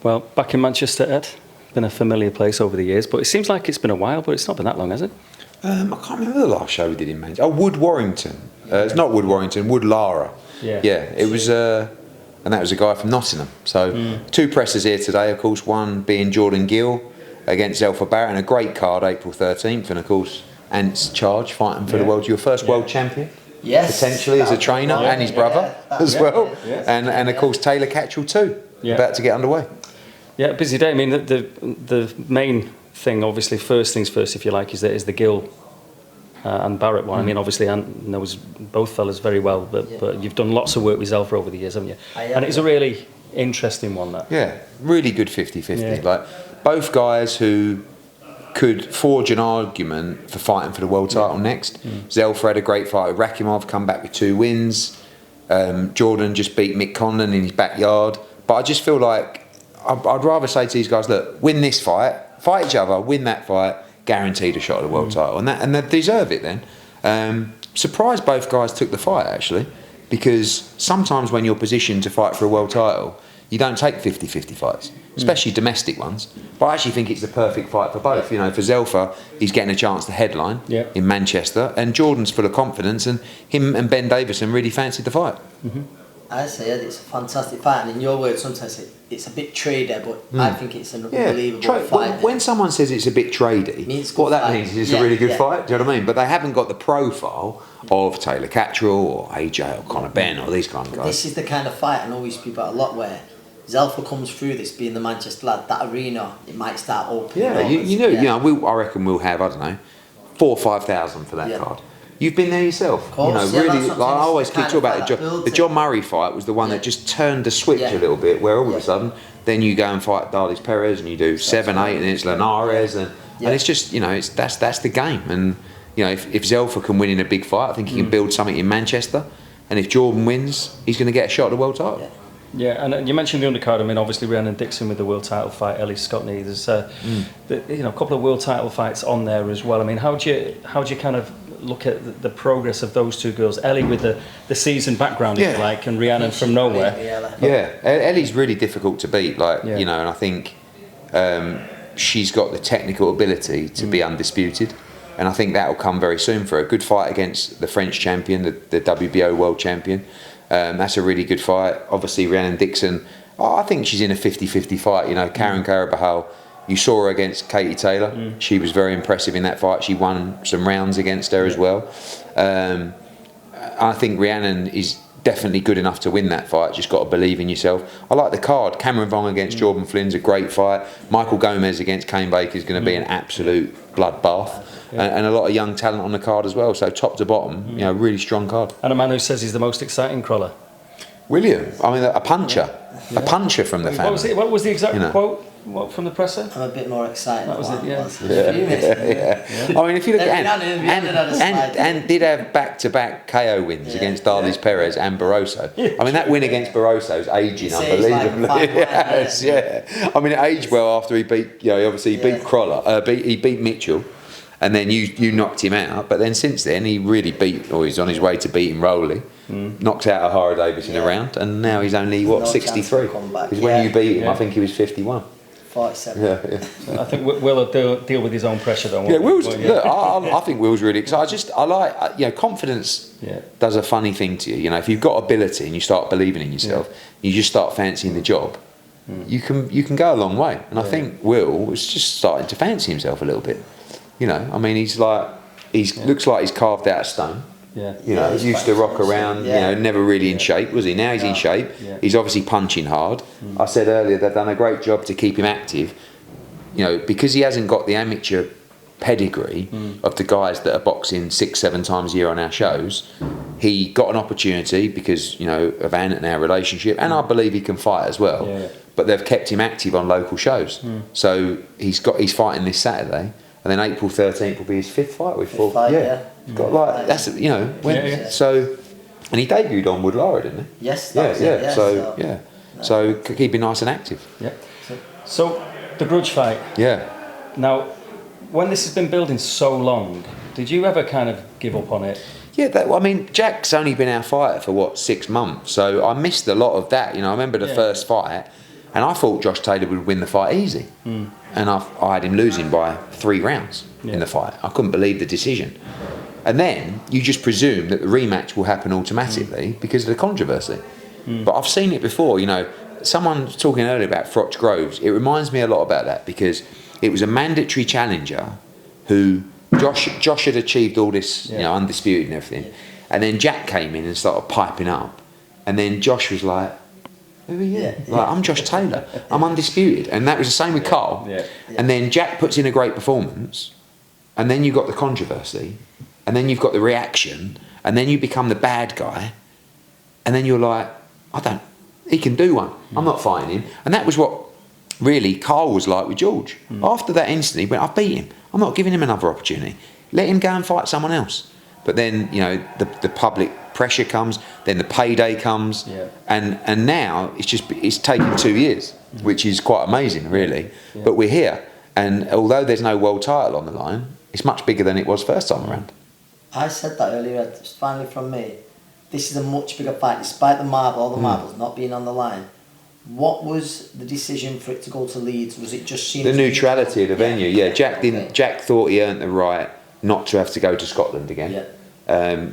Well, back in Manchester, Ed. Been a familiar place over the years, but it seems like it's been a while, but it's not been that long, has it? I can't remember the last show we did in Manchester. Oh, Wood Warrington. It's not Wood Warrington, Wood Lara. Yeah. Yeah, it was, and that was a guy from Nottingham. So 2 presses here today, of course, one being Jordan Gill against Zelfa Barrett, and a great card, April 13th, and of course, Ant's Charge fighting for the world, your first world champion. Yes. Potentially as a trainer, and his brother as well. And of course, Taylor Catterall too, about to get underway. Yeah, busy day. I mean, the main thing, obviously, first things first, if you like, is the Gill and Barrett one. I mean, obviously, Ant knows both fellas very well, but you've done lots of work with Zelfa over the years, haven't you? And it's a really interesting one, that. Yeah, really good 50-50. Like, both guys who could forge an argument for fighting for the world title next. Zelfa had a great fight with Rakimov, come back with 2 wins. Jordan just beat Mick Conlan in his backyard. But I just feel like I'd rather say to these guys, look, win this fight each other, win that fight, guaranteed a shot at the world title, and they deserve it then. Surprised both guys took the fight, actually, because sometimes when you're positioned to fight for a world title, you don't take 50-50 fights, especially domestic ones. But I actually think it's the perfect fight for both. You know, for Zelfa, he's getting a chance to headline in Manchester, and Jordan's full of confidence, and him and Ben Davison really fancied the fight. I say it's a fantastic fight, and in your words, sometimes it's a bit trader, but I think it's an unbelievable fight. When someone says it's a bit tradey, what that means is it's a really good fight. Do you know what I mean? But they haven't got the profile of Taylor Catterall or AJ or Conor Ben or these kind of guys. This is the kind of fight I know we speak about a lot, where Zelfa comes through this being the Manchester lad. That arena, it might start opening. I reckon we'll have, I don't know, 4,000 or 5,000 for that card. You've been there yourself, course, really. Like, I always keep talking about the John Murray fight was the one that just turned the switch a little bit, where all of a sudden, then you go and fight Darlis Perez, and you do 7, 8, and it's Linares, and it's just that's the game. And if Zelfa can win in a big fight, I think he can build something in Manchester. And if Jordan wins, he's going to get a shot at the world title. Yeah, and you mentioned the undercard. I mean, obviously, Rhiannon Dixon with the world title fight, Ellie Scotney. There's a couple of world title fights on there as well. I mean, how do you kind of look at the progress of those 2 girls? Ellie with the seasoned background, if you like, and Rhiannon from nowhere. Ellie's really difficult to beat. And I think she's got the technical ability to be undisputed. And I think that will come very soon for a good fight against the French champion, the WBO world champion. That's a really good fight. Obviously, Rhiannon Dixon, I think she's in a 50-50 fight. Karen Carabajal, you saw her against Katie Taylor. She was very impressive in that fight. She won some rounds against her as well. I think Rhiannon is definitely good enough to win that fight. Just got to believe in yourself. I like the card. Cameron Vong against Jordan Flynn's a great fight. Michael Gomez against Kane Baker is going to be an absolute bloodbath. And a lot of young talent on the card as well. So top to bottom, really strong card. And a man who says he's the most exciting crawler. William, I mean, a puncher. A puncher from the family. What was the exact quote? What from the presser? I'm a bit more excited. That was it, I mean, if you look at and did have back-to-back KO wins against Darlis Perez and Barroso. I mean, that win against Barroso is aging unbelievably. I mean, it aged well after he beat. Obviously he beat Croller. He beat Mitchell. And then you knocked him out, but then since then he really he's on his way to beating Rowley, knocked out O'Hara Davis in a round, and now he's only 63. Because when you beat him, I think he was 51. 47. So I think Will will deal with his own pressure, though. I think Will's really excited. I like confidence. Does a funny thing to you. If you've got ability and you start believing in yourself, you just start fancying the job. You can go a long way, and I think Will was just starting to fancy himself a little bit. I mean, he's looks like he's carved out of stone. He used to rock around, never really in shape, was he? Now he's in shape. He's obviously punching hard. I said earlier they've done a great job to keep him active. Because he hasn't got the amateur pedigree of the guys that are boxing 6-7 times a year on our shows. He got an opportunity because of Ant and our relationship, and I believe he can fight as well. But they've kept him active on local shows. So he's fighting this Saturday. And then April 13th will be his 5th fight with Paul. Got that's so, and he debuted on Wood Lara, didn't he? Yes. So keeping nice and active. So the grudge fight. Now, when this has been building so long, did you ever kind of give up on it? I mean, Jack's only been our fighter for 6 months, so I missed a lot of that. I remember the first fight. And I thought Josh Taylor would win the fight easy. And I had him losing by 3 rounds in the fight. I couldn't believe the decision. And then you just presume that the rematch will happen automatically because of the controversy. But I've seen it before, you know. Someone was talking earlier about Froch Groves. It reminds me a lot about that because it was a mandatory challenger who Josh had achieved all this, you know, undisputed and everything. And then Jack came in and started piping up. And then Josh was like, who are you? Like, I'm Josh Taylor. I'm undisputed. And that was the same with Carl. And then Jack puts in a great performance. And then you've got the controversy. And then you've got the reaction. And then you become the bad guy. And then you're like, he can do one. I'm not fighting him. And that was what really Carl was like with George. After that instant, he went, I've beat him. I'm not giving him another opportunity. Let him go and fight someone else. But then, you know, the public pressure comes, then the payday comes, and now it's taken 2 years, which is quite amazing, really. But we're here, and although there's no world title on the line, it's much bigger than it was first time around. I said that earlier, it's finally from me. This is a much bigger fight, despite all the marbles not being on the line. What was the decision for it to go to Leeds? Was it just the neutrality of the venue? Yeah, Jack thought he earned the right not to have to go to Scotland again.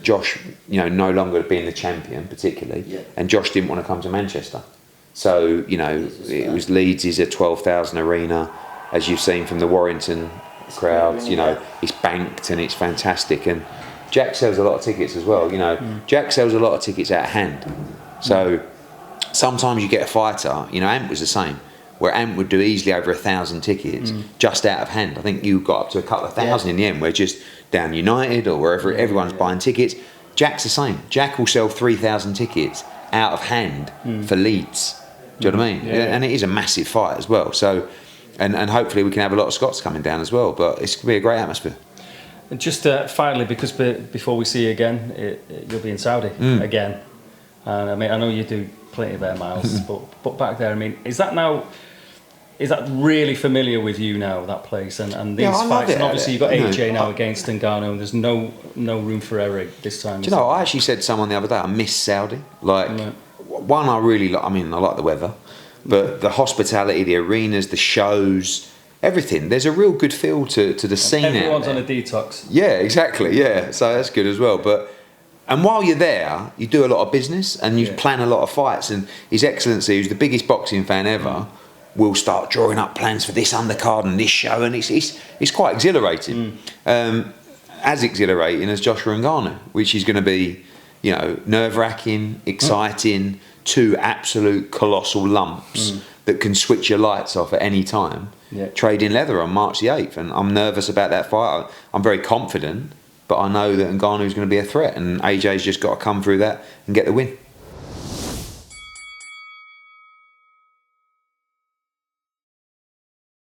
Josh, you know, no longer being the champion particularly, and Josh didn't want to come to Manchester. So, you know, it was Leeds is a 12,000 arena, as you've seen from the Warrington crowds. You know, it's banked and it's fantastic, and Jack sells a lot of tickets as well. You know, Jack sells a lot of tickets out of hand. So sometimes you get a fighter. You know, Ant was the same, where Ant would do easily over 1,000 tickets just out of hand. I think you got up to a couple of thousand in the end, where just down United or wherever everyone's buying tickets. Jack's the same. Jack will sell 3,000 tickets out of hand for Leeds. Do you know what I mean? And it is a massive fight as well. So, and hopefully we can have a lot of Scots coming down as well. But it's going to be a great atmosphere. And just finally, because before we see you again, you'll be in Saudi again. And I mean, I know you do plenty of air miles, but back there, I mean, is that really familiar with you now, that place and these fights? And obviously you've got AJ now against Ngannou, and there's no room for error this time. Do you know, I actually said to someone the other day, I miss Saudi. Like, one, I really like, I mean, I like the weather, but the hospitality, the arenas, the shows, everything. There's a real good feel to the scene. Everyone's on a detox. Yeah, exactly. Yeah, so that's good as well. And while you're there, you do a lot of business and you plan a lot of fights. And His Excellency, who's the biggest boxing fan ever, will start drawing up plans for this undercard and this show, and it's quite exhilarating. As exhilarating as Joshua Ngannou, which is going to be, you know, nerve-wracking, exciting, 2 absolute colossal lumps that can switch your lights off at any time. Trading leather on March the 8th, and I'm nervous about that fight. I'm very confident, but I know that Ngannou's going to be a threat, and AJ's just got to come through that and get the win.